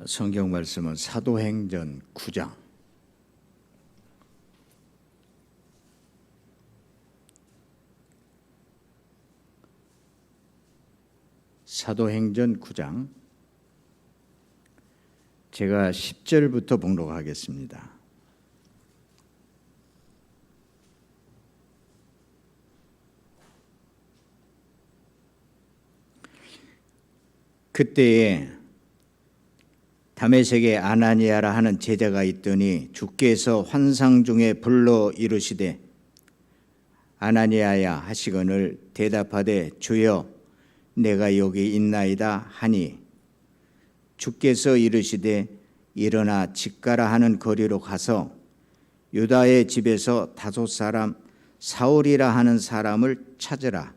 성경 말씀은 사도행전 9장 사도행전 9장 제가 10절부터 봉독하겠습니다. 그때에 다메섹에 아나니아라 하는 제자가 있더니 주께서 환상 중에 불러 이르시되 아나니아야 하시거늘 대답하되 주여 내가 여기 있나이다 하니 주께서 이르시되 일어나 직가라 하는 거리로 가서 유다의 집에서 다섯 사람 사울이라 하는 사람을 찾으라.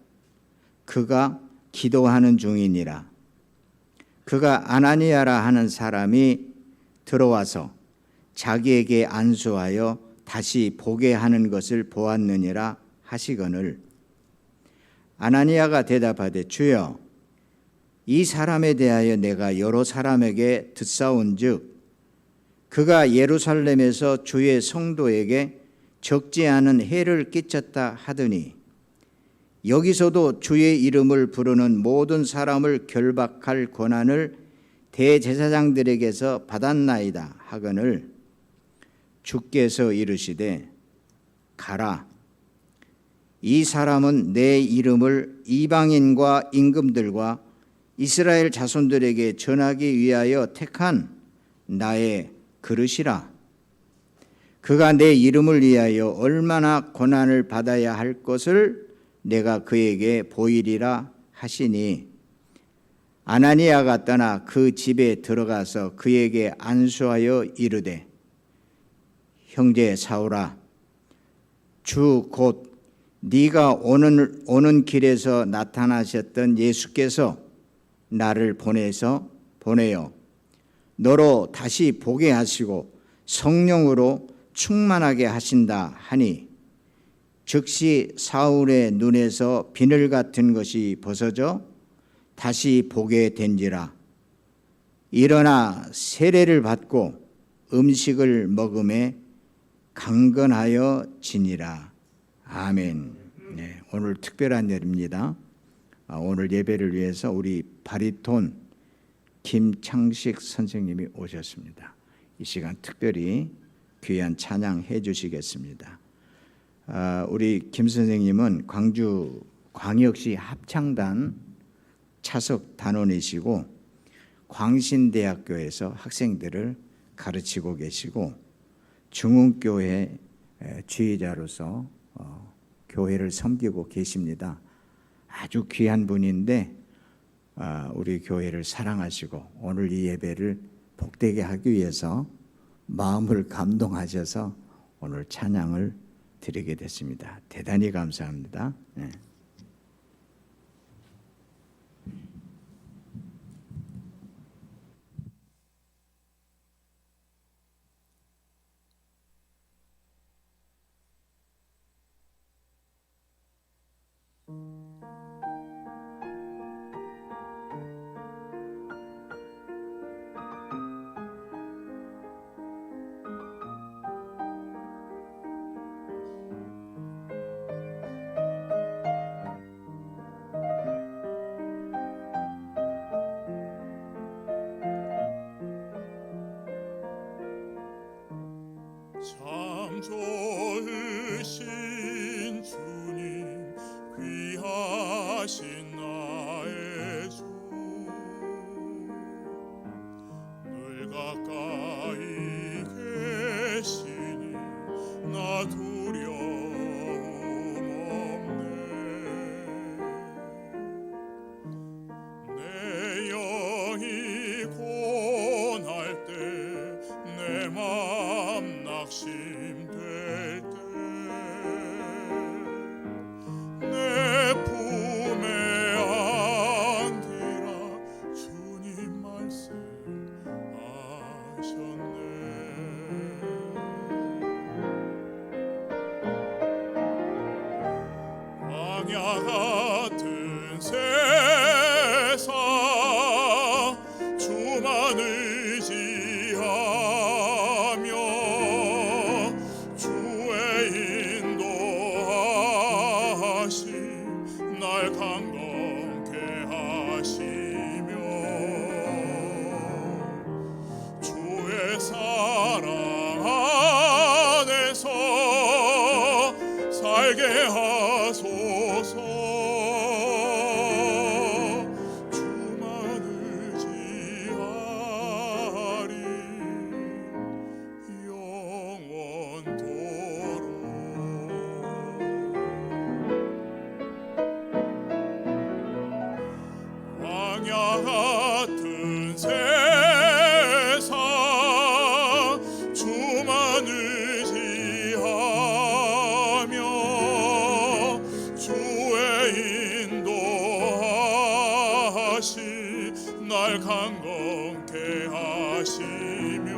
그가 기도하는 중이니라. 그가 아나니아라 하는 사람이 들어와서 자기에게 안수하여 다시 보게 하는 것을 보았느니라 하시거늘 아나니아가 대답하되 주여 이 사람에 대하여 내가 여러 사람에게 듣사온즉 그가 예루살렘에서 주의 성도에게 적지 않은 해를 끼쳤다 하더니 여기서도 주의 이름을 부르는 모든 사람을 결박할 권한을 대제사장들에게서 받았나이다 하거늘 주께서 이르시되 가라. 이 사람은 내 이름을 이방인과 임금들과 이스라엘 자손들에게 전하기 위하여 택한 나의 그릇이라. 그가 내 이름을 위하여 얼마나 고난을 받아야 할 것을 내가 그에게 보이리라 하시니 아나니아가 떠나 그 집에 들어가서 그에게 안수하여 이르되 형제 사울아 주 곧 네가 오는 길에서 나타나셨던 예수께서 나를 보내어 너로 다시 보게 하시고 성령으로 충만하게 하신다 하니 즉시 사울의 눈에서 비늘 같은 것이 벗어져 다시 보게 된지라. 일어나 세례를 받고 음식을 먹음에 강건하여 지니라. 아멘. 네, 오늘 특별한 날입니다. 오늘 예배를 위해서 우리 바리톤 김창식 선생님이 오셨습니다. 이 시간 특별히 귀한 찬양해 주시겠습니다. 우리 김 선생님은 광주 광역시 합창단 차석 단원이시고 광신대학교에서 학생들을 가르치고 계시고 중흥교회 지휘자로서 교회를 섬기고 계십니다. 아주 귀한 분인데 우리 교회를 사랑하시고 오늘 이 예배를 복되게 하기 위해서 마음을 감동하셔서 오늘 찬양을 드리게 됐습니다. 대단히 감사합니다. 네. 참 좋으신 주님 귀하신 나의 주 늘 가까이 계시니 나 두려움 없네. 내 영이 고날 때 내 맘 낙심될 때 내 품에 안기라 주님 말씀하셨네. 광야 같은 세상 주만 주만 의지하며 주의 인도하심 날 강건케 하시며 주의 사랑 안에서 살게 하소서. 주만 의지하리 영원토록. 광야 같은 세상 주만 의지하며 주의 인도하심 날 강건케 하시며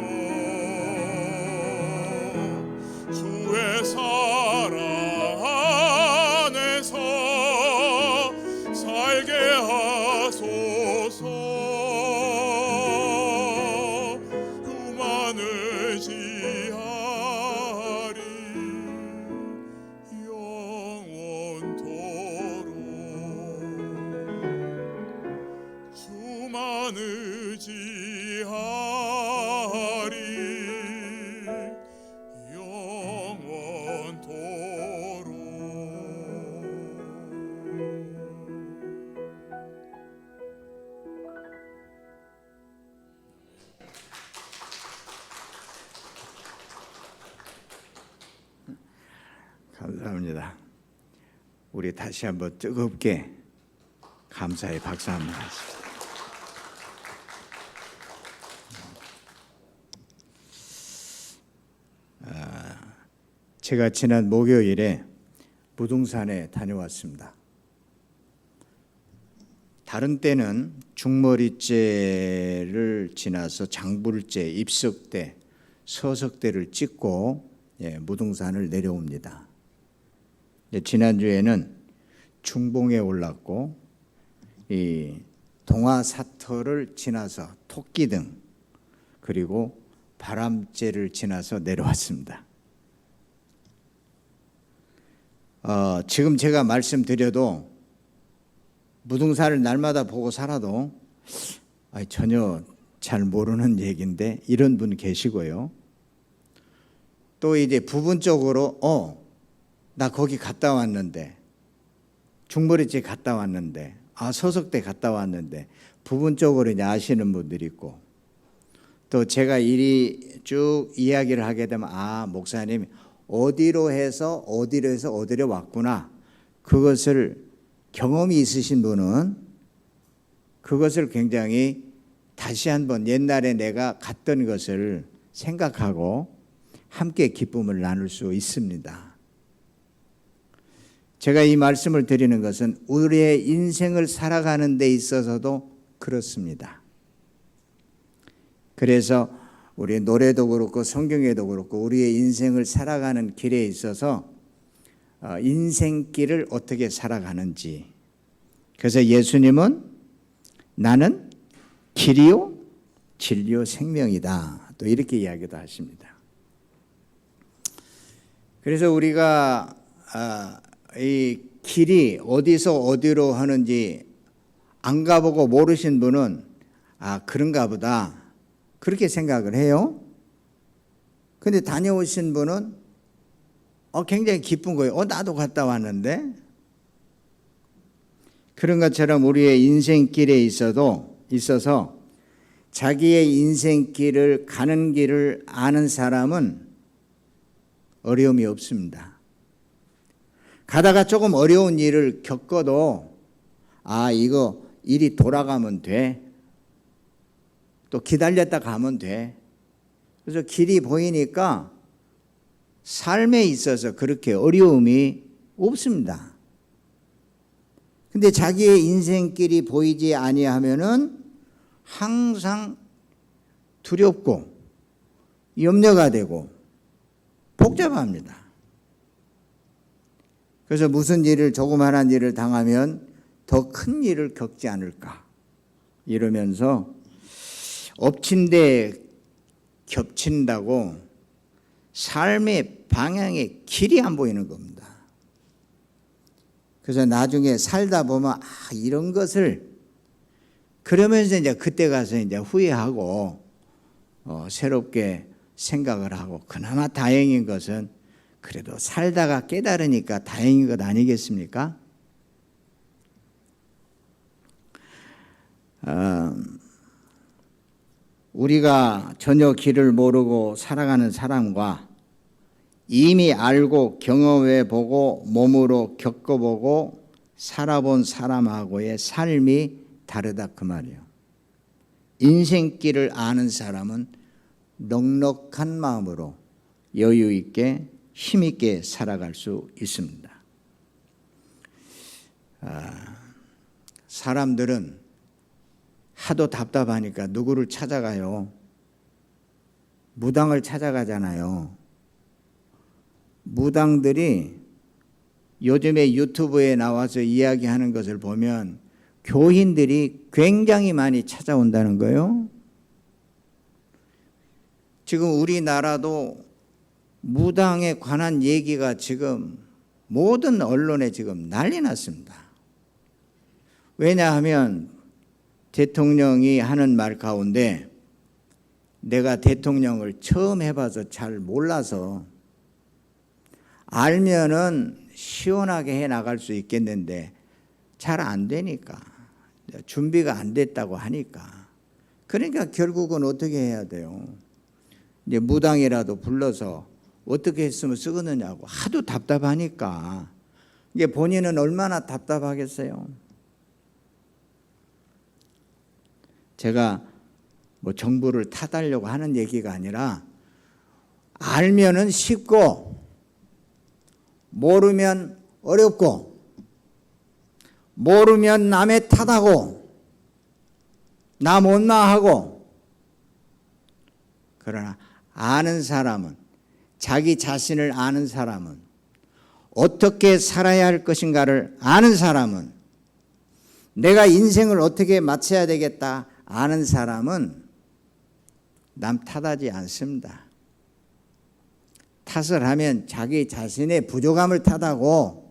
주의 사랑 안에서 살게 하소서. 주만 의지하리 영원토록. 주만 의지하리 영원토록. 감사합니다. 우리 다시 한번 뜨겁게 감사의 박수 한번 하십시다. 제가 지난 목요일에 무등산에 다녀왔습니다. 다른 때는 중머리째를 지나서 장불째, 입석대, 서석대를 찍고 무등산을 내려옵니다. 지난주에는 중봉에 올랐고 이 동화사터를 지나서 토끼등 그리고 바람째를 지나서 내려왔습니다. 지금 제가 말씀드려도 무등산을 날마다 보고 살아도 전혀 잘 모르는 얘기인데 이런 분 계시고요. 또 이제 부분적으로 나 거기 갔다 왔는데 중머리째 갔다 왔는데 서석대 갔다 왔는데 부분적으로 이제 아시는 분들이 있고 또 제가 이리 쭉 이야기를 하게 되면 목사님 어디로 해서 어디로 왔구나. 그것을 경험이 있으신 분은 그것을 굉장히 다시 한번 옛날에 내가 갔던 것을 생각하고 함께 기쁨을 나눌 수 있습니다. 제가 이 말씀을 드리는 것은 우리의 인생을 살아가는 데 있어서도 그렇습니다. 그래서 우리 노래도 그렇고 성경에도 그렇고 우리의 인생을 살아가는 길에 있어서 인생길을 어떻게 살아가는지, 그래서 예수님은 나는 길이요 진리요 생명이다 또 이렇게 이야기도 하십니다. 그래서 우리가 이 길이 어디서 어디로 하는지 안 가보고 모르신 분은 그런가 보다 그렇게 생각을 해요. 근데 다녀오신 분은 굉장히 기쁜 거예요. 나도 갔다 왔는데. 그런 것처럼 우리의 인생길에 있어서 자기의 인생길을 가는 길을 아는 사람은 어려움이 없습니다. 가다가 조금 어려운 일을 겪어도 이거 일이 돌아가면 돼. 또 기다렸다 가면 돼. 그래서 길이 보이니까 삶에 있어서 그렇게 어려움이 없습니다. 근데 자기의 인생길이 보이지 아니하면은 항상 두렵고 염려가 되고 복잡합니다. 그래서 무슨 일을 조그마한 일을 당하면 더 큰 일을 겪지 않을까 이러면서 엎친 데 겹친다고 삶의 방향의 길이 안 보이는 겁니다. 그래서 나중에 살다 보면 이런 것을 그러면서 이제 그때 가서 이제 후회하고 새롭게 생각을 하고, 그나마 다행인 것은 그래도 살다가 깨달으니까 다행인 것 아니겠습니까? 우리가 전혀 길을 모르고 살아가는 사람과 이미 알고 경험해 보고 몸으로 겪어보고 살아본 사람하고의 삶이 다르다 그 말이에요. 인생길을 아는 사람은 넉넉한 마음으로 여유 있게 힘 있게 살아갈 수 있습니다. 사람들은 하도 답답하니까 누구를 찾아가요? 무당을 찾아가잖아요. 무당들이 요즘에 유튜브에 나와서 이야기하는 것을 보면 교인들이 굉장히 많이 찾아온다는 거예요. 지금 우리나라도 무당에 관한 얘기가 지금 모든 언론에 지금 난리 났습니다. 왜냐하면 대통령이 하는 말 가운데 내가 대통령을 처음 해봐서 잘 몰라서, 알면은 시원하게 해 나갈 수 있겠는데 잘 안 되니까, 준비가 안 됐다고 하니까, 그러니까 결국은 어떻게 해야 돼요? 이제 무당이라도 불러서 어떻게 했으면 쓰겠느냐고 하도 답답하니까. 이게 본인은 얼마나 답답하겠어요? 제가 뭐 정부를 탓하려고 하는 얘기가 아니라, 알면은 쉽고 모르면 어렵고 모르면 남의 탓하고 나 못나 하고, 그러나 아는 사람은, 자기 자신을 아는 사람은, 어떻게 살아야 할 것인가를 아는 사람은, 내가 인생을 어떻게 마쳐야 되겠다 아는 사람은 남 탓하지 않습니다. 탓을 하면 자기 자신의 부족함을 탓하고,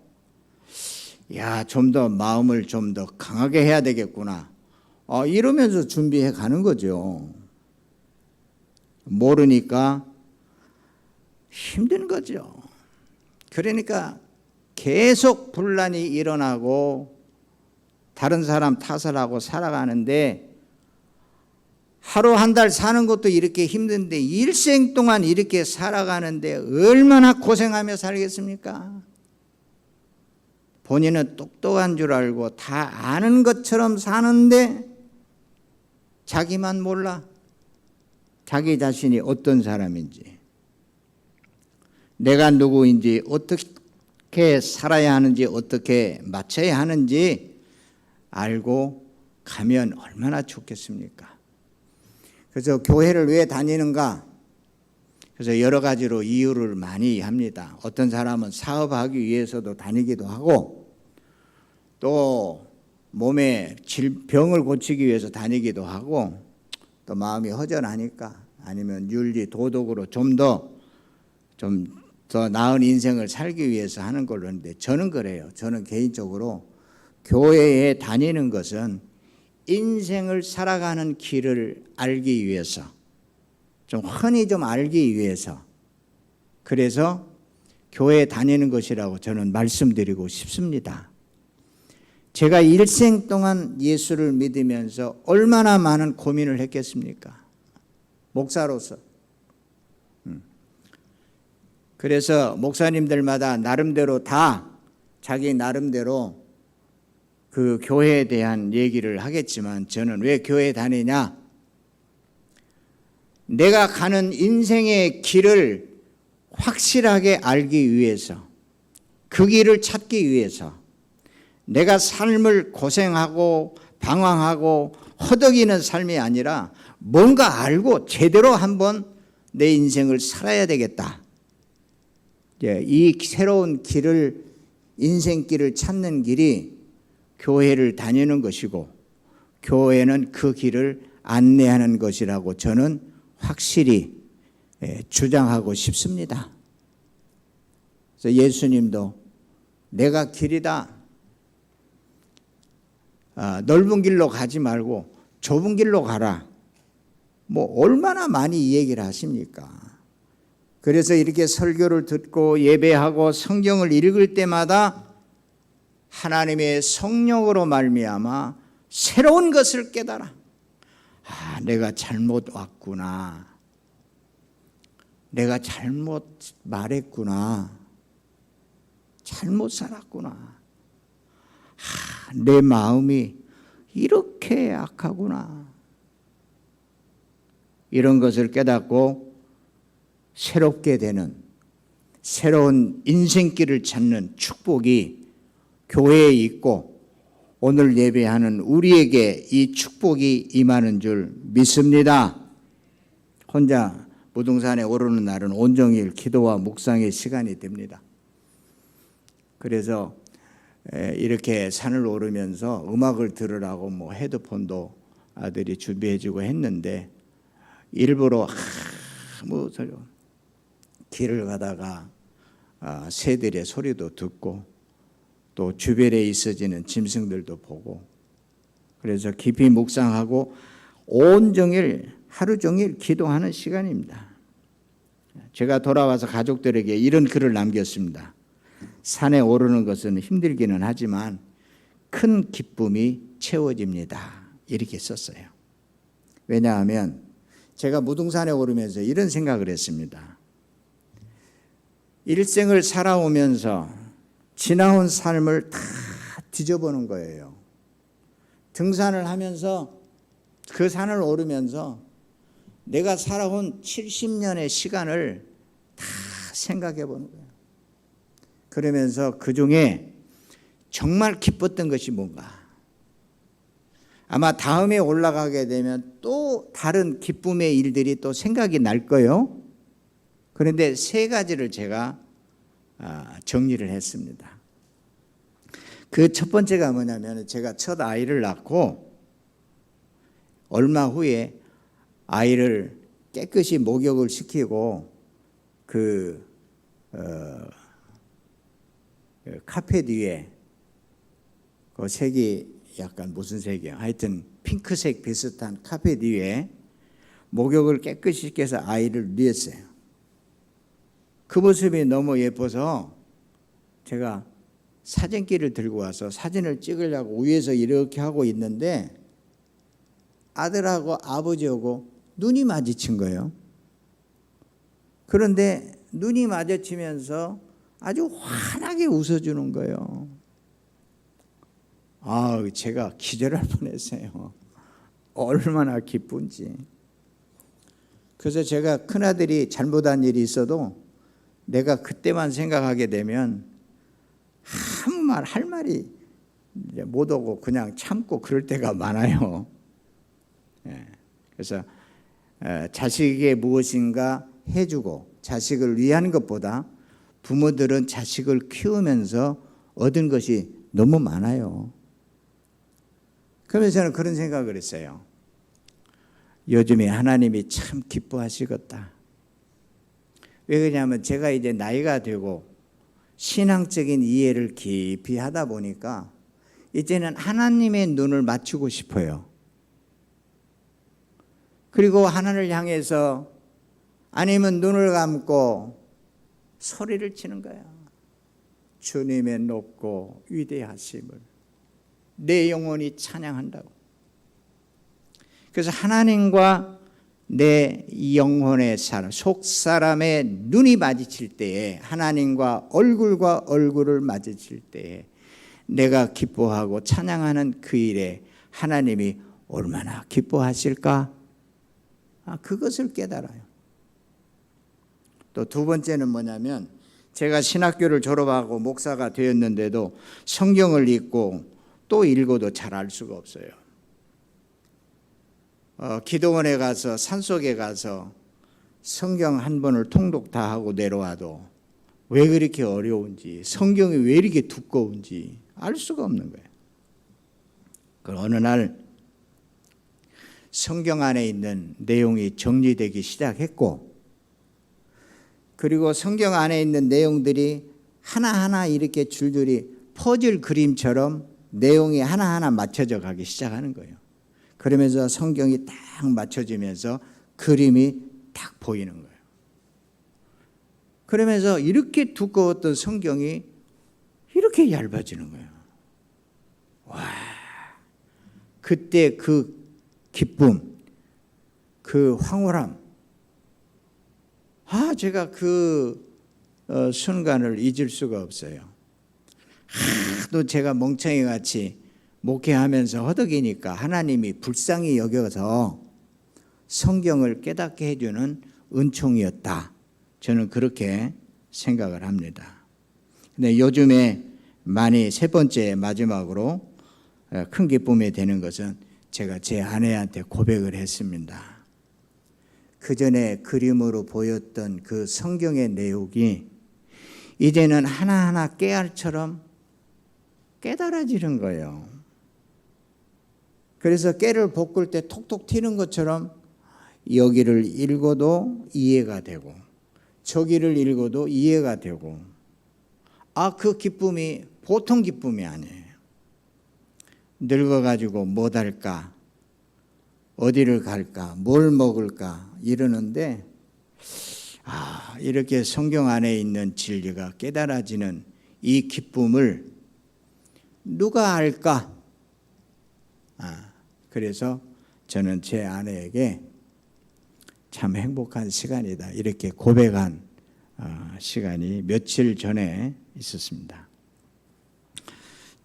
좀 더 마음을 좀 더 강하게 해야 되겠구나, 이러면서 준비해 가는 거죠. 모르니까 힘든 거죠. 그러니까 계속 분란이 일어나고 다른 사람 탓을 하고 살아가는데, 하루 한 달 사는 것도 이렇게 힘든데 일생 동안 이렇게 살아가는데 얼마나 고생하며 살겠습니까? 본인은 똑똑한 줄 알고 다 아는 것처럼 사는데 자기만 몰라. 자기 자신이 어떤 사람인지, 내가 누구인지, 어떻게 살아야 하는지, 어떻게 맞춰야 하는지 알고 가면 얼마나 좋겠습니까? 그래서 교회를 왜 다니는가? 그래서 여러 가지로 이유를 많이 합니다. 어떤 사람은 사업하기 위해서도 다니기도 하고, 또 몸에 병을 고치기 위해서 다니기도 하고, 또 마음이 허전하니까, 아니면 윤리 도덕으로 좀 더 나은 인생을 살기 위해서 하는 걸로 하는데, 저는 그래요. 저는 개인적으로 교회에 다니는 것은 인생을 살아가는 길을 알기 위해서, 좀 흔히 좀 알기 위해서, 그래서 교회에 다니는 것이라고 저는 말씀드리고 싶습니다. 제가 일생 동안 예수를 믿으면서 얼마나 많은 고민을 했겠습니까? 목사로서. 그래서 목사님들마다 나름대로 다 자기 나름대로 그 교회에 대한 얘기를 하겠지만, 저는 왜 교회에 다니냐? 내가 가는 인생의 길을 확실하게 알기 위해서, 그 길을 찾기 위해서, 내가 삶을 고생하고 방황하고 허덕이는 삶이 아니라 뭔가 알고 제대로 한번 내 인생을 살아야 되겠다. 이 새로운 길을, 인생길을 찾는 길이 교회를 다니는 것이고, 교회는 그 길을 안내하는 것이라고 저는 확실히 주장하고 싶습니다. 그래서 예수님도 내가 길이다. 넓은 길로 가지 말고 좁은 길로 가라. 뭐 얼마나 많이 이 얘기를 하십니까? 그래서 이렇게 설교를 듣고 예배하고 성경을 읽을 때마다 하나님의 성령으로 말미암아 새로운 것을 깨달아. 내가 잘못 왔구나. 내가 잘못 말했구나. 잘못 살았구나. 내 마음이 이렇게 약하구나. 이런 것을 깨닫고 새롭게 되는 새로운 인생길을 찾는 축복이 교회에 있고 오늘 예배하는 우리에게 이 축복이 임하는 줄 믿습니다. 혼자 무등산에 오르는 날은 온종일 기도와 묵상의 시간이 됩니다. 그래서 이렇게 산을 오르면서 음악을 들으라고 뭐 헤드폰도 아들이 준비해주고 했는데 일부러 아무 소리 길을 가다가 새들의 소리도 듣고 또 주변에 있어지는 짐승들도 보고 그래서 깊이 묵상하고 온종일 하루 종일 기도하는 시간입니다. 제가 돌아와서 가족들에게 이런 글을 남겼습니다. 산에 오르는 것은 힘들기는 하지만 큰 기쁨이 채워집니다. 이렇게 썼어요. 왜냐하면 제가 무등산에 오르면서 이런 생각을 했습니다. 일생을 살아오면서 지나온 삶을 다 뒤져보는 거예요. 등산을 하면서 그 산을 오르면서 내가 살아온 70년의 시간을 다 생각해 보는 거예요. 그러면서 그 중에 정말 기뻤던 것이 뭔가. 아마 다음에 올라가게 되면 또 다른 기쁨의 일들이 또 생각이 날 거예요. 그런데 세 가지를 제가 정리를 했습니다. 그 첫 번째가 뭐냐면 제가 첫 아이를 낳고 얼마 후에 아이를 깨끗이 목욕을 시키고 카펫 위에 그 색이 약간 무슨 색이에요? 하여튼 핑크색 비슷한 카펫 위에 목욕을 깨끗이 시켜서 아이를 누였어요. 그 모습이 너무 예뻐서 제가 사진기를 들고 와서 사진을 찍으려고 위에서 이렇게 하고 있는데 아들하고 아버지하고 눈이 마주친 거예요. 그런데 눈이 마주치면서 아주 환하게 웃어주는 거예요. 제가 기절할 뻔했어요. 얼마나 기쁜지. 그래서 제가 큰아들이 잘못한 일이 있어도 내가 그때만 생각하게 되면 아무 말 할 말이 못 오고 그냥 참고 그럴 때가 많아요. 그래서 자식에게 무엇인가 해주고 자식을 위한 것보다 부모들은 자식을 키우면서 얻은 것이 너무 많아요. 그러면서 저는 그런 생각을 했어요. 요즘에 하나님이 참 기뻐하시겠다. 왜 그러냐면 제가 이제 나이가 되고 신앙적인 이해를 깊이 하다 보니까 이제는 하나님의 눈을 맞추고 싶어요. 그리고 하나님을 향해서 아니면 눈을 감고 소리를 치는 거야. 주님의 높고 위대하심을 내 영혼이 찬양한다고. 그래서 하나님과 내 영혼의 사람, 속 사람의 눈이 마주칠 때에 하나님과 얼굴을 마주칠 때에 내가 기뻐하고 찬양하는 그 일에 하나님이 얼마나 기뻐하실까? 그것을 깨달아요. 또 두 번째는 뭐냐면 제가 신학교를 졸업하고 목사가 되었는데도 성경을 읽고 또 읽어도 잘 알 수가 없어요. 기도원에 가서 산속에 가서 성경 한 번을 통독 다 하고 내려와도 왜 그렇게 어려운지 성경이 왜 이렇게 두꺼운지 알 수가 없는 거예요. 그 어느 날 성경 안에 있는 내용이 정리되기 시작했고, 그리고 성경 안에 있는 내용들이 하나하나 이렇게 줄줄이 퍼즐 그림처럼 내용이 하나하나 맞춰져 가기 시작하는 거예요. 그러면서 성경이 딱 맞춰지면서 그림이 딱 보이는 거예요. 그러면서 이렇게 두꺼웠던 성경이 이렇게 얇아지는 거예요. 와, 그때 그 기쁨, 그 황홀함, 제가 그 순간을 잊을 수가 없어요. 하도 제가 멍청이같이 목회하면서 허덕이니까 하나님이 불쌍히 여겨서 성경을 깨닫게 해주는 은총이었다. 저는 그렇게 생각을 합니다. 근데 요즘에 많이 세 번째 마지막으로 큰 기쁨이 되는 것은 제가 제 아내한테 고백을 했습니다. 그 전에 그림으로 보였던 그 성경의 내용이 이제는 하나하나 깨알처럼 깨달아지는 거예요. 그래서 깨를 볶을 때 톡톡 튀는 것처럼 여기를 읽어도 이해가 되고 저기를 읽어도 이해가 되고, 그 기쁨이 보통 기쁨이 아니에요. 늙어가지고 못 할까, 어디를 갈까, 뭘 먹을까 이러는데, 이렇게 성경 안에 있는 진리가 깨달아지는 이 기쁨을 누가 알까? 그래서 저는 제 아내에게 참 행복한 시간이다, 이렇게 고백한 시간이 며칠 전에 있었습니다.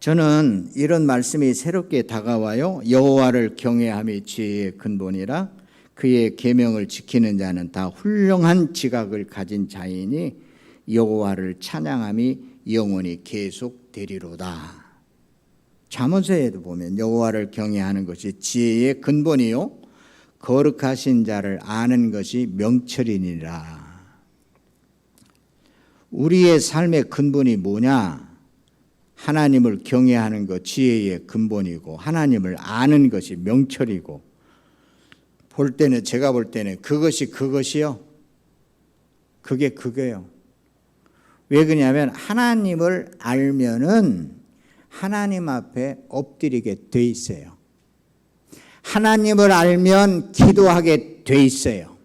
저는 이런 말씀이 새롭게 다가와요. 여호와를 경외함이 지혜의 근본이라 그의 계명을 지키는 자는 다 훌륭한 지각을 가진 자이니 여호와를 찬양함이 영원히 계속되리로다. 잠언서에도 보면 여호와를 경외하는 것이 지혜의 근본이요 거룩하신 자를 아는 것이 명철이니라. 우리의 삶의 근본이 뭐냐? 하나님을 경외하는 것 지혜의 근본이고 하나님을 아는 것이 명철이고, 제가 볼 때는 그것이요. 그게 그거예요. 왜 그러냐면 하나님을 알면은 하나님 앞에 엎드리게 돼 있어요. 하나님을 알면 기도하게 돼 있어요.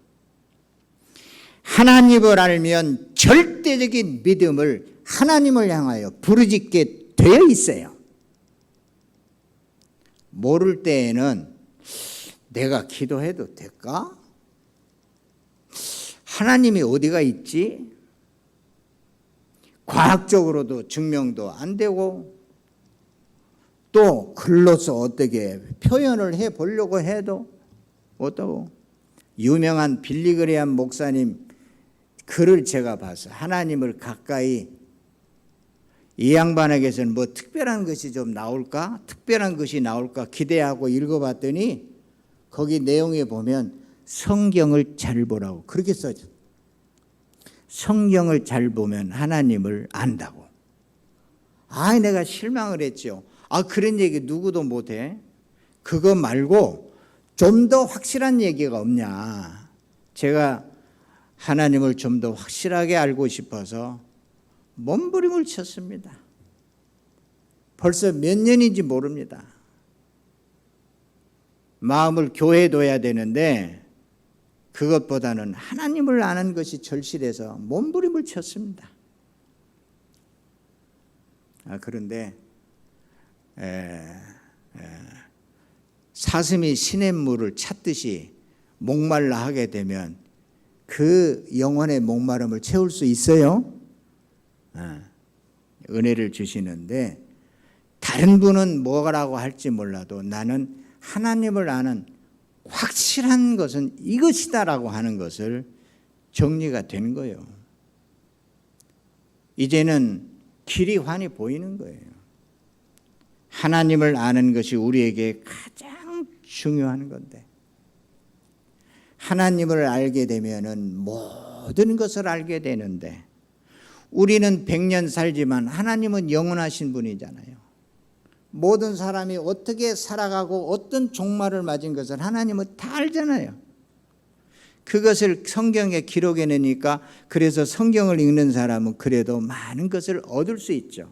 하나님을 알면 절대적인 믿음을 하나님을 향하여 부르짖게 되어 있어요. 모를 때에는 내가 기도해도 될까? 하나님이 어디가 있지? 과학적으로도 증명도 안 되고, 또 글로서 어떻게 표현을 해보려고 해도 어떠고, 유명한 빌리그레암 목사님 글을 제가 봤어요. 하나님을 가까이, 이 양반에게서는 뭐 특별한 것이 좀 나올까? 특별한 것이 나올까 기대하고 읽어봤더니 거기 내용에 보면 성경을 잘 보라고 그렇게 써져. 성경을 잘 보면 하나님을 안다고. 내가 실망을 했죠. 그런 얘기 누구도 못해. 그거 말고 좀 더 확실한 얘기가 없냐. 제가 하나님을 좀 더 확실하게 알고 싶어서 몸부림을 쳤습니다. 벌써 몇 년인지 모릅니다. 마음을 교회에 둬야 되는데 그것보다는 하나님을 아는 것이 절실해서 몸부림을 쳤습니다. 그런데 사슴이 시냇물을 찾듯이 목말라 하게 되면 그 영혼의 목마름을 채울 수 있어요. 은혜를 주시는데, 다른 분은 뭐라고 할지 몰라도 나는 하나님을 아는 확실한 것은 이것이다라고 하는 것을 정리가 된 거예요. 이제는 길이 환히 보이는 거예요. 하나님을 아는 것이 우리에게 가장 중요한 건데, 하나님을 알게 되면은 모든 것을 알게 되는데, 우리는 100년 살지만 하나님은 영원하신 분이잖아요. 모든 사람이 어떻게 살아가고 어떤 종말을 맞은 것을 하나님은 다 알잖아요. 그것을 성경에 기록해 내니까 그래서 성경을 읽는 사람은 그래도 많은 것을 얻을 수 있죠.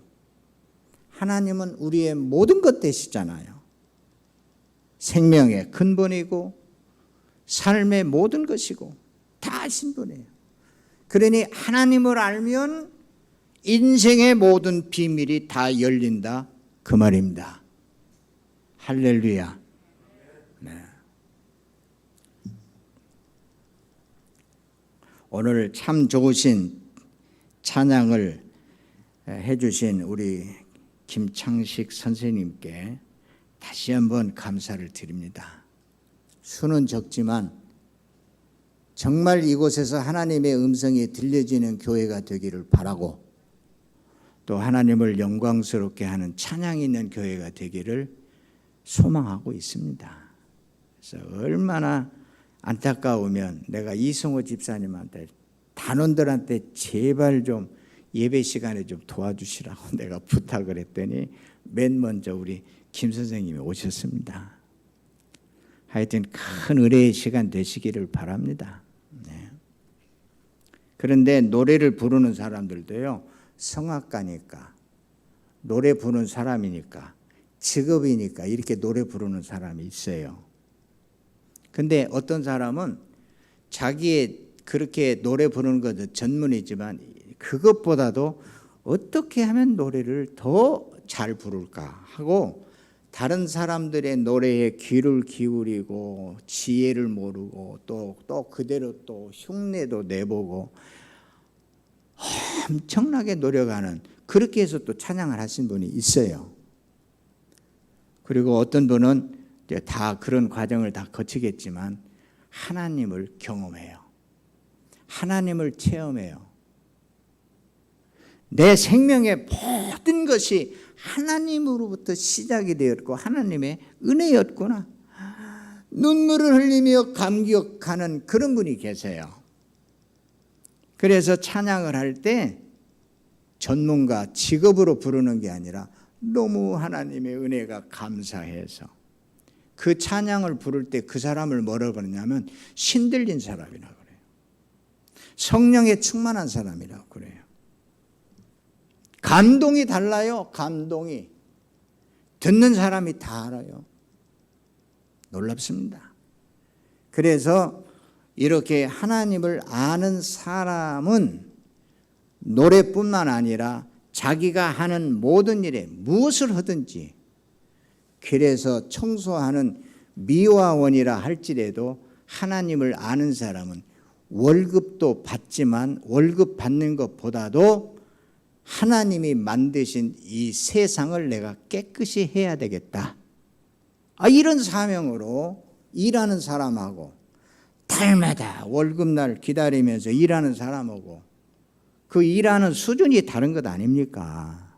하나님은 우리의 모든 것 되시잖아요. 생명의 근본이고 삶의 모든 것이고 다 아신 분이에요. 그러니 하나님을 알면 인생의 모든 비밀이 다 열린다 그 말입니다. 할렐루야. 네. 오늘 참 좋으신 찬양을 해주신 우리 김창식 선생님께 다시 한번 감사를 드립니다. 수는 적지만 정말 이곳에서 하나님의 음성이 들려지는 교회가 되기를 바라고 또 하나님을 영광스럽게 하는 찬양이 있는 교회가 되기를 소망하고 있습니다. 그래서 얼마나 안타까우면 내가 이성호 집사님한테 단원들한테 제발 좀 예배 시간에 좀 도와주시라고 내가 부탁을 했더니 맨 먼저 우리 김 선생님이 오셨습니다. 하여튼 큰 은혜의 시간 되시기를 바랍니다. 네. 그런데 노래를 부르는 사람들도요, 성악가니까 노래 부르는 사람이니까 직업이니까 이렇게 노래 부르는 사람이 있어요. 근데 어떤 사람은 자기의 그렇게 노래 부르는 것도 전문이지만 그것보다도 어떻게 하면 노래를 더 잘 부를까 하고 다른 사람들의 노래에 귀를 기울이고 지혜를 모르고 또 그대로 또 흉내도 내보고 엄청나게 노력하는, 그렇게 해서 또 찬양을 하신 분이 있어요. 그리고 어떤 분은 다 그런 과정을 다 거치겠지만 하나님을 경험해요. 하나님을 체험해요. 내 생명의 모든 것이 하나님으로부터 시작이 되었고 하나님의 은혜였구나. 눈물을 흘리며 감격하는 그런 분이 계세요. 그래서 찬양을 할 때 전문가 직업으로 부르는 게 아니라 너무 하나님의 은혜가 감사해서 그 찬양을 부를 때 그 사람을 뭐라고 그러냐면 신들린 사람이라고 그래요. 성령에 충만한 사람이라고 그래요. 감동이 달라요. 감동이. 듣는 사람이 다 알아요. 놀랍습니다. 그래서 이렇게 하나님을 아는 사람은 노래뿐만 아니라 자기가 하는 모든 일에 무엇을 하든지, 그래서 청소하는 미화원이라 할지라도 하나님을 아는 사람은 월급도 받지만 월급 받는 것보다도 하나님이 만드신 이 세상을 내가 깨끗이 해야 되겠다. 이런 사명으로 일하는 사람하고 달마다 월급날 기다리면서 일하는 사람하고 그 일하는 수준이 다른 것 아닙니까?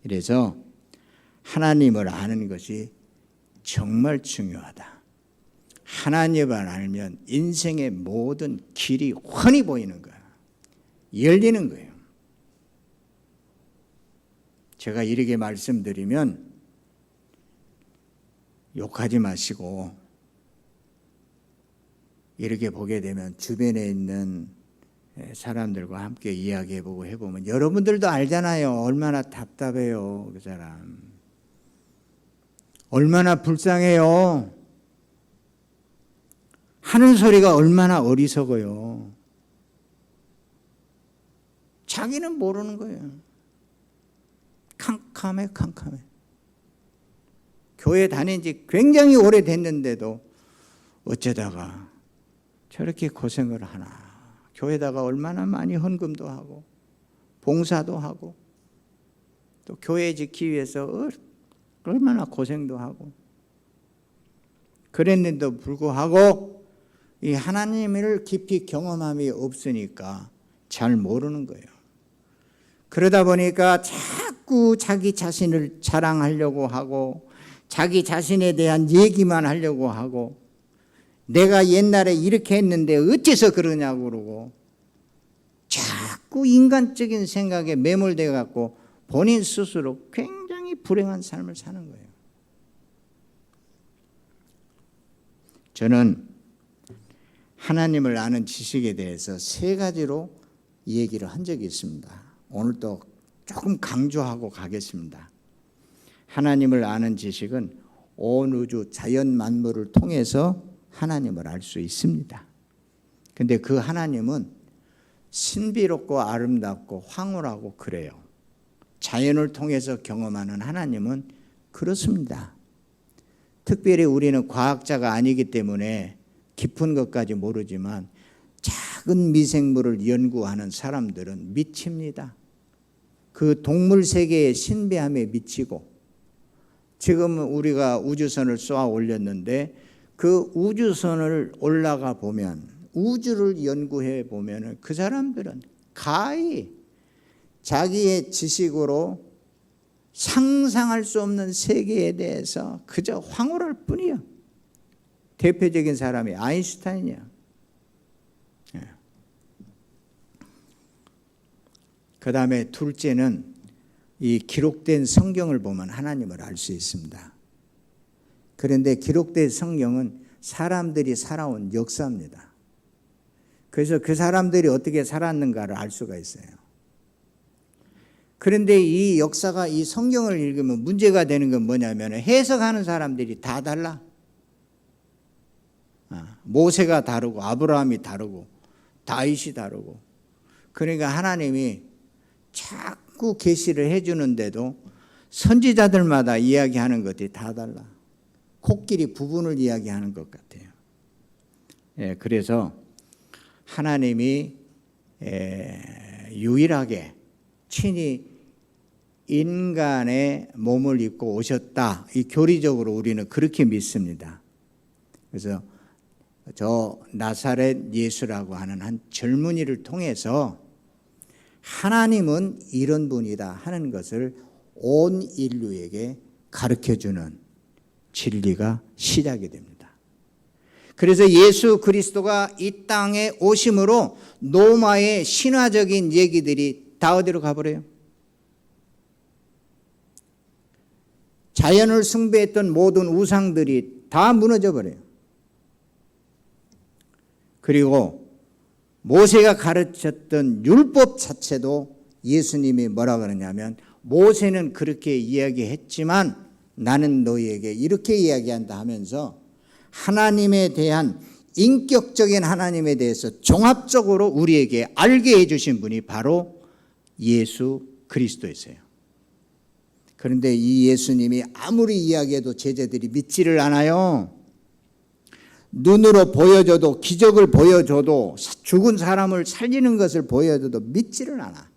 그래서 하나님을 아는 것이 정말 중요하다. 하나님을 알면 인생의 모든 길이 훤히 보이는 거야. 열리는 거예요. 제가 이렇게 말씀드리면 욕하지 마시고 이렇게 보게 되면 주변에 있는 사람들과 함께 이야기해보고 해보면 여러분들도 알잖아요. 얼마나 답답해요. 그 사람. 얼마나 불쌍해요. 하는 소리가 얼마나 어리석어요. 자기는 모르는 거예요. 캄캄해. 교회 다닌 지 굉장히 오래됐는데도 어쩌다가 저렇게 고생을 하나. 교회다가 얼마나 많이 헌금도 하고 봉사도 하고 또 교회 짓기 위해서 얼마나 고생도 하고 그랬는데도 불구하고 이 하나님을 깊이 경험함이 없으니까 잘 모르는 거예요. 그러다 보니까 자꾸 자기 자신을 자랑하려고 하고 자기 자신에 대한 얘기만 하려고 하고 내가 옛날에 이렇게 했는데 어째서 그러냐고 그러고 자꾸 인간적인 생각에 매몰돼 갖고 본인 스스로 굉장히 상당히 불행한 삶을 사는 거예요. 저는 하나님을 아는 지식에 대해서 세 가지로 얘기를 한 적이 있습니다. 오늘 또 조금 강조하고 가겠습니다. 하나님을 아는 지식은 온 우주 자연 만물을 통해서 하나님을 알 수 있습니다. 근데 그 하나님은 신비롭고 아름답고 황홀하고 그래요. 자연을 통해서 경험하는 하나님은 그렇습니다. 특별히 우리는 과학자가 아니기 때문에 깊은 것까지 모르지만 작은 미생물을 연구하는 사람들은 미칩니다. 그 동물 세계의 신비함에 미치고, 지금 우리가 우주선을 쏘아 올렸는데 그 우주선을 올라가 보면, 우주를 연구해 보면 그 사람들은 가히 자기의 지식으로 상상할 수 없는 세계에 대해서 그저 황홀할 뿐이야. 대표적인 사람이 아인슈타인이야. 그 다음에 둘째는 이 기록된 성경을 보면 하나님을 알 수 있습니다. 그런데 기록된 성경은 사람들이 살아온 역사입니다. 그래서 그 사람들이 어떻게 살았는가를 알 수가 있어요. 그런데 이 역사가, 이 성경을 읽으면 문제가 되는 건 뭐냐면 해석하는 사람들이 다 달라. 모세가 다르고 아브라함이 다르고 다윗이 다르고. 그러니까 하나님이 자꾸 계시를 해주는데도 선지자들마다 이야기하는 것들이 다 달라. 코끼리 부분을 이야기하는 것 같아요. 그래서 하나님이 유일하게 친히 인간의 몸을 입고 오셨다. 이 교리적으로 우리는 그렇게 믿습니다. 그래서 저 나사렛 예수라고 하는 한 젊은이를 통해서 하나님은 이런 분이다 하는 것을 온 인류에게 가르쳐주는 진리가 시작이 됩니다. 그래서 예수 그리스도가 이 땅에 오심으로 로마의 신화적인 얘기들이 다 어디로 가버려요? 자연을 숭배했던 모든 우상들이 다 무너져 버려요. 그리고 모세가 가르쳤던 율법 자체도 예수님이 뭐라 그러냐면, 모세는 그렇게 이야기했지만 나는 너희에게 이렇게 이야기한다 하면서 하나님에 대한, 인격적인 하나님에 대해서 종합적으로 우리에게 알게 해주신 분이 바로 예수 그리스도이세요. 그런데 이 예수님이 아무리 이야기해도 제자들이 믿지를 않아요. 눈으로 보여줘도, 기적을 보여줘도, 죽은 사람을 살리는 것을 보여줘도 믿지를 않아.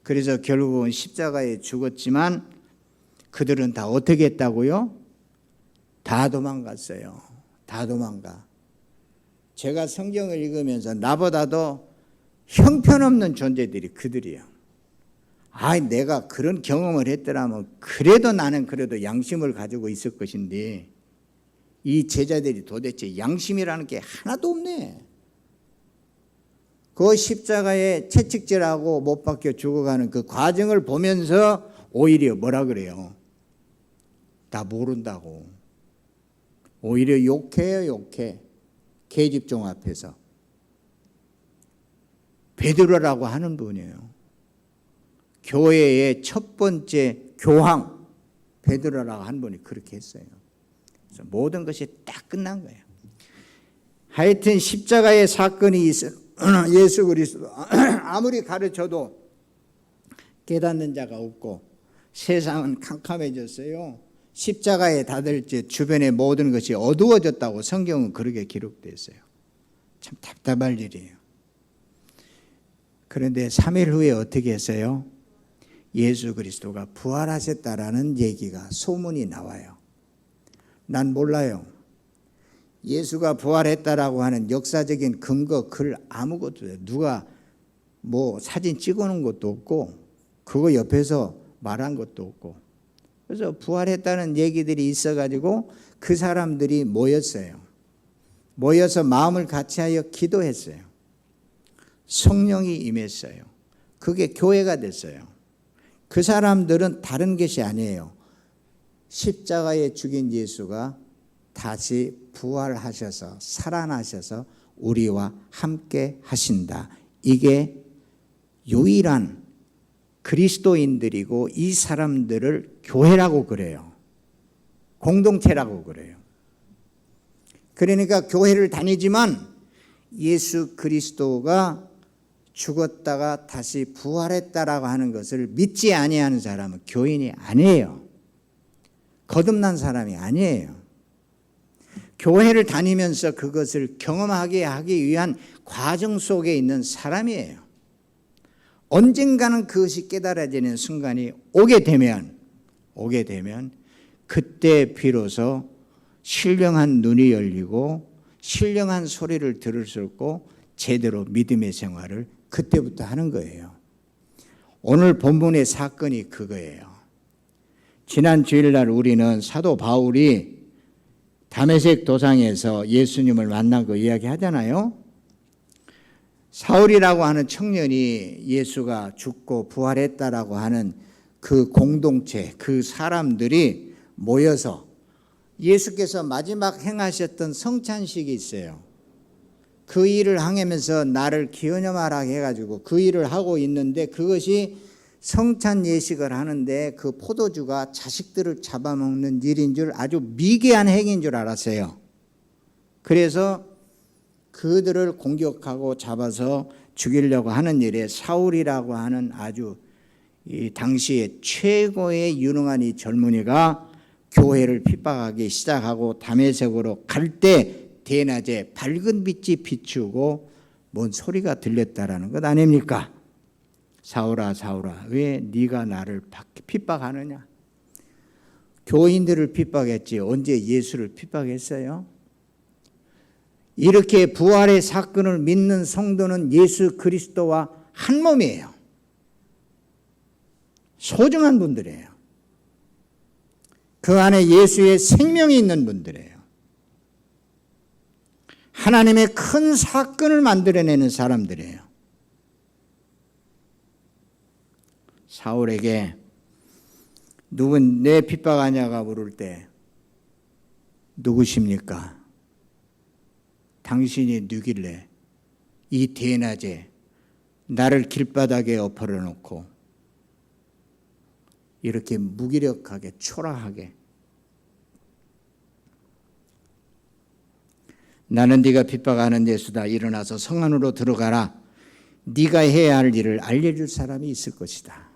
그래서 결국은 십자가에 죽었지만 그들은 다 어떻게 했다고요? 다 도망갔어요. 다 도망가. 제가 성경을 읽으면서 나보다도 형편없는 존재들이 그들이에요. 내가 그런 경험을 했더라면 그래도 나는 그래도 양심을 가지고 있을 것인데, 이 제자들이 도대체 양심이라는 게 하나도 없네. 그 십자가에 채찍질하고 못 박혀 죽어가는 그 과정을 보면서 오히려 뭐라 그래요? 다 모른다고. 오히려 욕해요, 욕해. 계집종 앞에서. 베드로라고 하는 분이에요. 교회의 첫 번째 교황 베드로라고 한 분이 그렇게 했어요. 그래서 모든 것이 딱 끝난 거예요. 하여튼 십자가의 사건이 있어. 예수 그리스도 아무리 가르쳐도 깨닫는 자가 없고 세상은 캄캄해졌어요. 십자가에 다들 주변의 모든 것이 어두워졌다고 성경은 그렇게 기록되어 있어요. 참 답답할 일이에요. 그런데 3일 후에 어떻게 했어요? 예수 그리스도가 부활하셨다라는 얘기가, 소문이 나와요. 난 몰라요. 예수가 부활했다라고 하는 역사적인 근거, 글 아무것도 없어요. 누가 뭐 사진 찍어놓은 것도 없고 그거 옆에서 말한 것도 없고. 그래서 부활했다는 얘기들이 있어가지고 그 사람들이 모였어요. 모여서 마음을 같이하여 기도했어요. 성령이 임했어요. 그게 교회가 됐어요. 그 사람들은 다른 것이 아니에요. 십자가에 죽인 예수가 다시 부활하셔서 살아나셔서 우리와 함께 하신다. 이게 유일한 그리스도인들이고 이 사람들을 교회라고 그래요. 공동체라고 그래요. 그러니까 교회를 다니지만 예수 그리스도가 죽었다가 다시 부활했다라고 하는 것을 믿지 아니하는 사람은 교인이 아니에요. 거듭난 사람이 아니에요. 교회를 다니면서 그것을 경험하게 하기 위한 과정 속에 있는 사람이에요. 언젠가는 그것이 깨달아지는 순간이 오게 되면 그때 비로소 신령한 눈이 열리고 신령한 소리를 들을 수 있고 제대로 믿음의 생활을 그때부터 하는 거예요. 오늘 본문의 사건이 그거예요. 지난 주일날 우리는 사도 바울이 다메섹 도상에서 예수님을 만나고 이야기하잖아요. 사울이라고 하는 청년이 예수가 죽고 부활했다라고 하는 그 공동체, 그 사람들이 모여서 예수께서 마지막 행하셨던 성찬식이 있어요. 그 일을 행하면서 나를 기억하라 해가지고 그 일을 하고 있는데 그것이 성찬 예식을 하는데 그 포도주가 자식들을 잡아먹는 일인 줄 아주 미개한 행위인 줄 알았어요. 그래서 그들을 공격하고 잡아서 죽이려고 하는 일에 사울이라고 하는 아주 이 당시에 최고의 유능한 이 젊은이가 교회를 핍박하기 시작하고 다메섹으로 갈 때 대낮에 밝은 빛이 비추고 뭔 소리가 들렸다라는 것 아닙니까? 사울아 사울아 왜 네가 나를 핍박하느냐? 교인들을 핍박했지 언제 예수를 핍박했어요? 이렇게 부활의 사건을 믿는 성도는 예수 그리스도와 한 몸이에요. 소중한 분들이에요. 그 안에 예수의 생명이 있는 분들이에요. 하나님의 큰 사건을 만들어내는 사람들이에요. 사울에게 누군 내 핍박하냐가 물을 때 누구십니까? 당신이 누길래 이 대낮에 나를 길바닥에 엎어려 놓고 이렇게 무기력하게 초라하게 나는 네가 핍박하는 예수다. 일어나서 성 안으로 들어가라. 네가 해야 할 일을 알려줄 사람이 있을 것이다.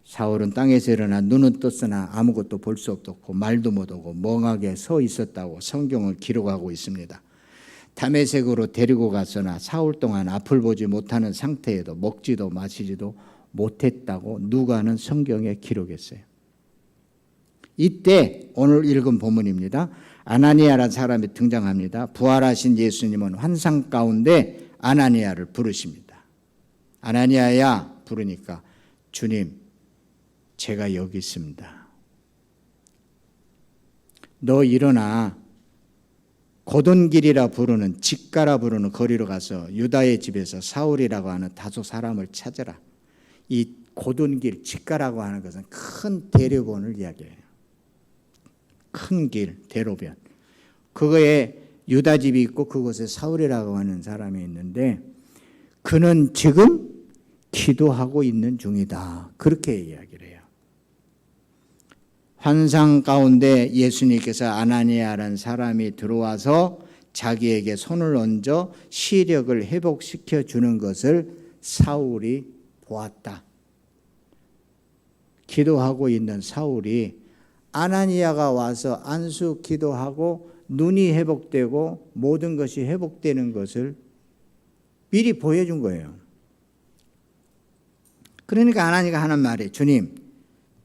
사울은 땅에서 일어나 눈은 떴으나 아무것도 볼 수 없었고 말도 못하고 멍하게 서 있었다고 성경을 기록하고 있습니다. 다메섹으로 데리고 갔으나 사흘 동안 앞을 보지 못하는 상태에도 먹지도 마시지도 못했다고 누가는 성경에 기록했어요. 이때 오늘 읽은 본문입니다. 아나니아라는 사람이 등장합니다. 부활하신 예수님은 환상 가운데 아나니아를 부르십니다. 아나니아야 부르니까 주님 제가 여기 있습니다. 너 일어나 고돈길이라 부르는 직가라 부르는 거리로 가서 유다의 집에서 사울이라고 하는 다소 사람을 찾으라. 이 고돈길 직가라고 하는 것은 큰 대로변을 이야기해요. 큰 길, 대로변. 그거에 유다 집이 있고 그곳에 사울이라고 하는 사람이 있는데 그는 지금 기도하고 있는 중이다. 그렇게 이야기를 해요. 환상 가운데 예수님께서 아나니아라는 사람이 들어와서 자기에게 손을 얹어 시력을 회복시켜 주는 것을 사울이 보았다. 기도하고 있는 사울이 아나니아가 와서 안수 기도하고 눈이 회복되고 모든 것이 회복되는 것을 미리 보여준 거예요. 그러니까 아나니아가 하는 말이 주님,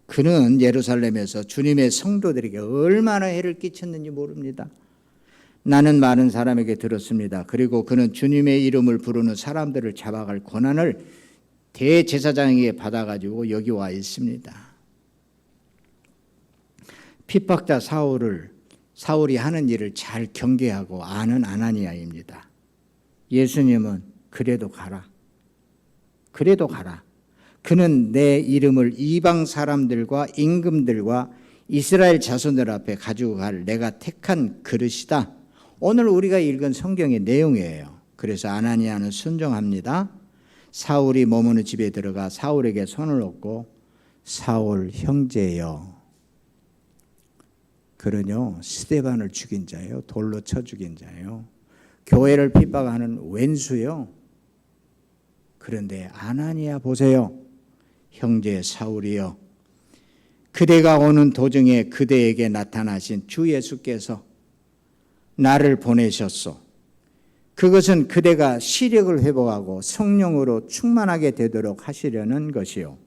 그는 예루살렘에서 주님의 성도들에게 얼마나 해를 끼쳤는지 모릅니다. 나는 많은 사람에게 들었습니다. 그리고 그는 주님의 이름을 부르는 사람들을 잡아갈 권한을 대제사장에게 받아가지고 여기 와 있습니다. 핍박자 사울이 하는 일을 잘 경계하고 아는 아나니아입니다. 예수님은 그래도 가라. 그래도 가라. 그는 내 이름을 이방 사람들과 임금들과 이스라엘 자손들 앞에 가지고 갈 내가 택한 그릇이다. 오늘 우리가 읽은 성경의 내용이에요. 그래서 아나니아는 순종합니다. 사울이 머무는 집에 들어가 사울에게 손을 얹고 사울 형제여, 그러뇨 스데반을 죽인 자요, 돌로 쳐 죽인 자요, 교회를 핍박하는 왼수요. 그런데 아나니아 보세요. 형제 사울이여, 그대가 오는 도중에 그대에게 나타나신 주 예수께서 나를 보내셨소. 그것은 그대가 시력을 회복하고 성령으로 충만하게 되도록 하시려는 것이요.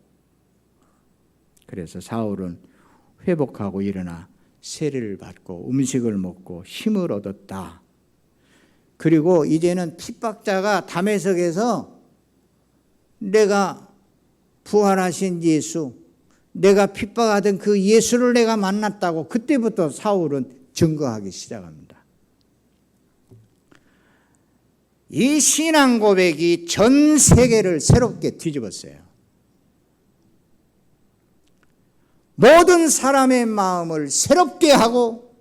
그래서 사울은 회복하고 일어나 세례를 받고 음식을 먹고 힘을 얻었다. 그리고 이제는 핍박자가 다메섹에서 내가 부활하신 예수, 내가 핍박하던 그 예수를 내가 만났다고 그때부터 사울은 증거하기 시작합니다. 이 신앙 고백이 전 세계를 새롭게 뒤집었어요. 모든 사람의 마음을 새롭게 하고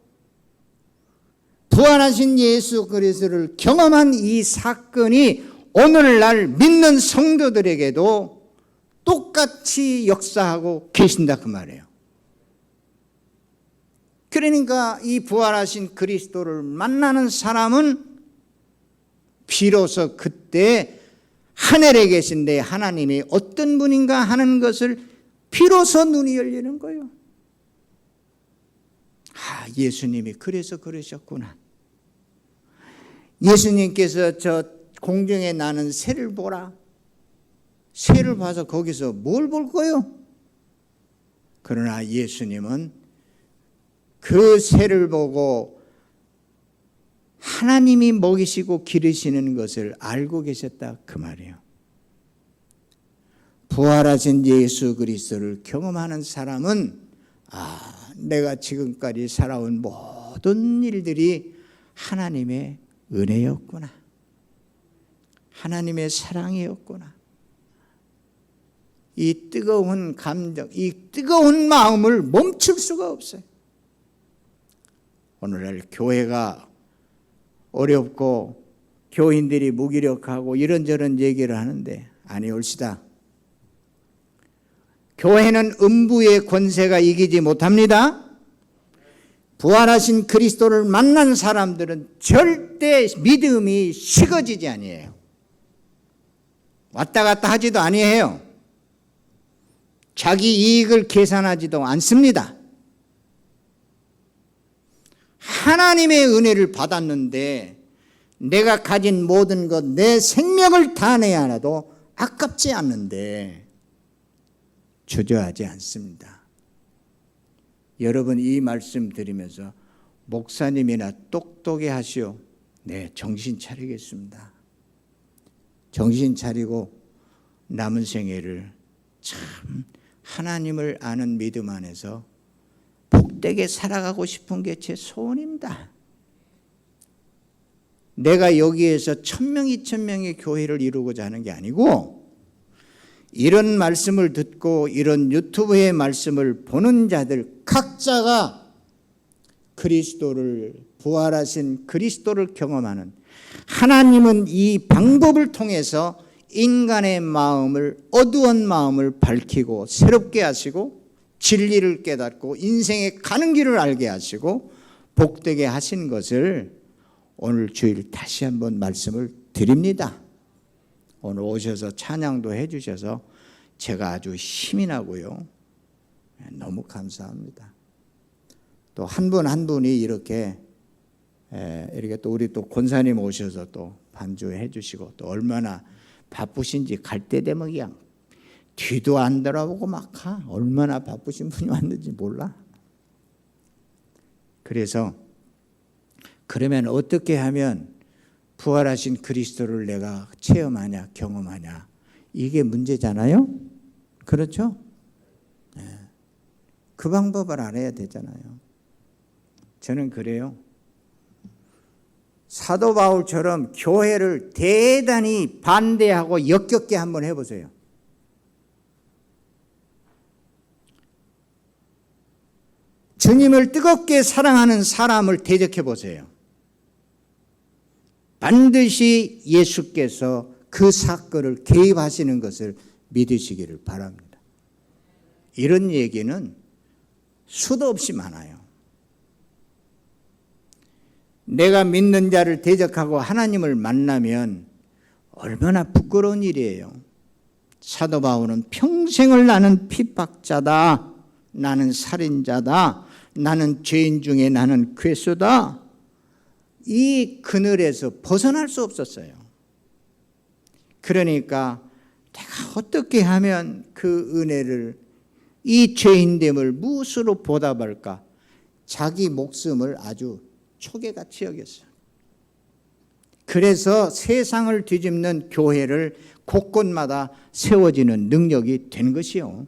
부활하신 예수 그리스도를 경험한 이 사건이 오늘날 믿는 성도들에게도 똑같이 역사하고 계신다 그 말이에요. 그러니까 이 부활하신 그리스도를 만나는 사람은 비로소 그때 하늘에 계신데 하나님이 어떤 분인가 하는 것을 비로소 눈이 열리는 거예요. 아, 예수님이 그래서 그러셨구나. 예수님께서 저 공중에 나는 새를 보라. 새를 봐서 거기서 뭘 볼 거요? 그러나 예수님은 그 새를 보고 하나님이 먹이시고 기르시는 것을 알고 계셨다 그 말이에요. 부활하신 예수 그리스도를 경험하는 사람은 내가 지금까지 살아온 모든 일들이 하나님의 은혜였구나. 하나님의 사랑이었구나. 이 뜨거운 감정, 이 뜨거운 마음을 멈출 수가 없어요. 오늘날 교회가 어렵고 교인들이 무기력하고 이런저런 얘기를 하는데 아니 옳시다. 교회는 음부의 권세가 이기지 못합니다. 부활하신 그리스도를 만난 사람들은 절대 믿음이 식어지지 아니에요. 왔다 갔다 하지도 아니에요. 자기 이익을 계산하지도 않습니다. 하나님의 은혜를 받았는데 내가 가진 모든 것, 내 생명을 다 내야 하나도 아깝지 않는데 주저하지 않습니다. 여러분 이 말씀 드리면서 목사님이나 똑똑히 하시오. 네, 정신 차리겠습니다. 정신 차리고 남은 생애를 참 하나님을 아는 믿음 안에서 복되게 살아가고 싶은 게 제 소원입니다. 내가 여기에서 1000명, 2000명의 교회를 이루고자 하는 게 아니고 이런 말씀을 듣고 이런 유튜브의 말씀을 보는 자들 각자가 그리스도를 부활하신 그리스도를 경험하는 하나님은 이 방법을 통해서 인간의 마음을 어두운 마음을 밝히고 새롭게 하시고 진리를 깨닫고 인생의 가는 길을 알게 하시고 복되게 하신 것을 오늘 주일 다시 한번 말씀을 드립니다. 오늘 오셔서 찬양도 해주셔서 제가 아주 힘이 나고요. 너무 감사합니다. 또 한 분 한 분이 이렇게 또 우리 또 권사님 오셔서 또 반주해 주시고 또 얼마나 바쁘신지 갈 때 되면 그냥 뒤도 안 돌아보고 막 가. 얼마나 바쁘신 분이 왔는지 몰라. 그래서 그러면 어떻게 하면 부활하신 그리스도를 내가 체험하냐 경험하냐 이게 문제잖아요. 그렇죠? 그 방법을 알아야 되잖아요. 저는 그래요. 사도 바울처럼 교회를 대단히 반대하고 역겹게 한번 해보세요. 주님을 뜨겁게 사랑하는 사람을 대적해 보세요. 반드시 예수께서 그 사건을 개입하시는 것을 믿으시기를 바랍니다. 이런 얘기는 수도 없이 많아요. 내가 믿는 자를 대적하고 하나님을 만나면 얼마나 부끄러운 일이에요. 사도 바울은 평생을 나는 핍박자다, 나는 살인자다, 나는 죄인 중에 나는 괴수다, 이 그늘에서 벗어날 수 없었어요. 그러니까 내가 어떻게 하면 그 은혜를, 이 죄인됨을 무엇으로 보답할까? 자기 목숨을 아주 초계같이 여겼어요. 그래서 세상을 뒤집는 교회를 곳곳마다 세워지는 능력이 된 것이요.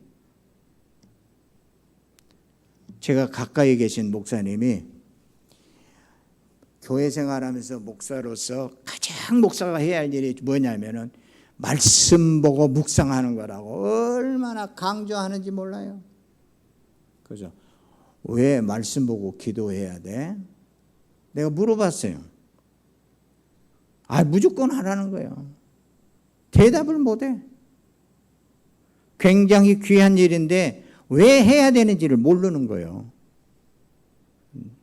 제가 가까이 계신 목사님이 교회 생활하면서 목사로서 가장 목사가 해야 할 일이 뭐냐면은 말씀 보고 묵상하는 거라고 얼마나 강조하는지 몰라요. 그죠? 왜 말씀 보고 기도해야 돼? 내가 물어봤어요. 무조건 하라는 거예요. 대답을 못해. 굉장히 귀한 일인데 왜 해야 되는지를 모르는 거예요.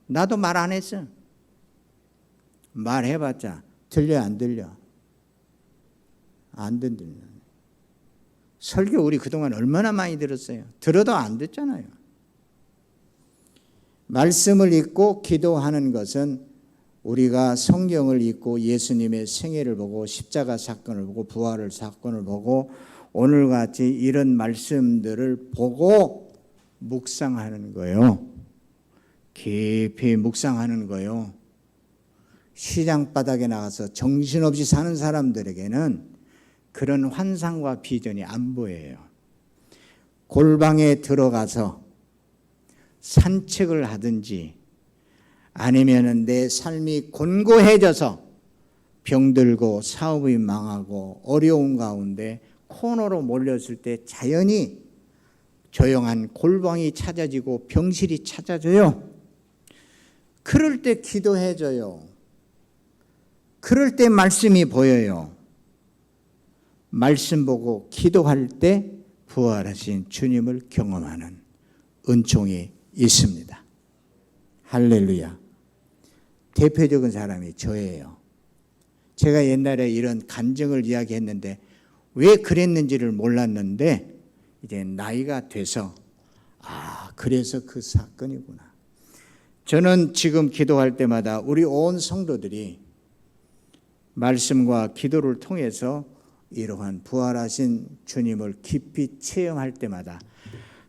나도 말 안 했어. 말해봤자 들려 안 들려? 안 듣는. 설교 우리 그동안 얼마나 많이 들었어요. 들어도 안 듣잖아요. 말씀을 읽고 기도하는 것은 우리가 성경을 읽고 예수님의 생애를 보고 십자가 사건을 보고 부활을 사건을 보고 오늘같이 이런 말씀들을 보고 묵상하는 거예요. 깊이 묵상하는 거예요. 시장 바닥에 나가서 정신없이 사는 사람들에게는 그런 환상과 비전이 안 보여요. 골방에 들어가서 산책을 하든지 아니면은 내 삶이 곤고해져서 병들고 사업이 망하고 어려운 가운데 코너로 몰렸을 때 자연히 조용한 골방이 찾아지고 병실이 찾아져요. 그럴 때 기도해줘요. 그럴 때 말씀이 보여요. 말씀 보고 기도할 때 부활하신 주님을 경험하는 은총이 있습니다. 할렐루야. 대표적인 사람이 저예요. 제가 옛날에 이런 간증을 이야기했는데 왜 그랬는지를 몰랐는데 이제 나이가 돼서 그래서 그 사건이구나. 저는 지금 기도할 때마다 우리 온 성도들이 말씀과 기도를 통해서 이러한 부활하신 주님을 깊이 체험할 때마다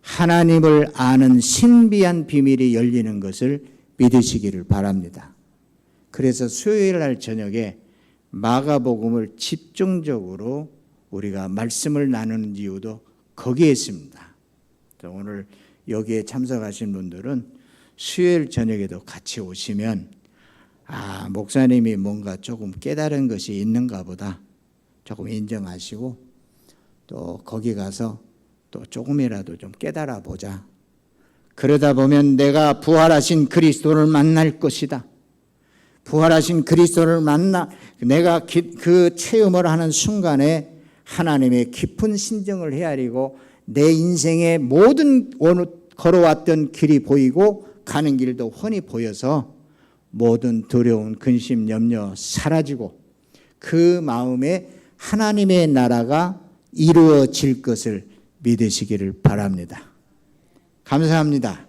하나님을 아는 신비한 비밀이 열리는 것을 믿으시기를 바랍니다. 그래서 수요일 날 저녁에 마가복음을 집중적으로 우리가 말씀을 나누는 이유도 거기에 있습니다. 오늘 여기에 참석하신 분들은 수요일 저녁에도 같이 오시면 목사님이 뭔가 조금 깨달은 것이 있는가 보다 조금 인정하시고 또 거기 가서 또 조금이라도 좀 깨달아 보자. 그러다 보면 내가 부활하신 그리스도를 만날 것이다. 부활하신 그리스도를 만나 내가 그 체험을 하는 순간에 하나님의 깊은 신정을 헤아리고 내 인생의 모든 걸어왔던 길이 보이고 가는 길도 훤히 보여서 모든 두려움, 근심, 염려 사라지고 그 마음에 하나님의 나라가 이루어질 것을 믿으시기를 바랍니다. 감사합니다.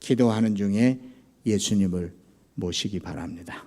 기도하는 중에 예수님을 모시기 바랍니다.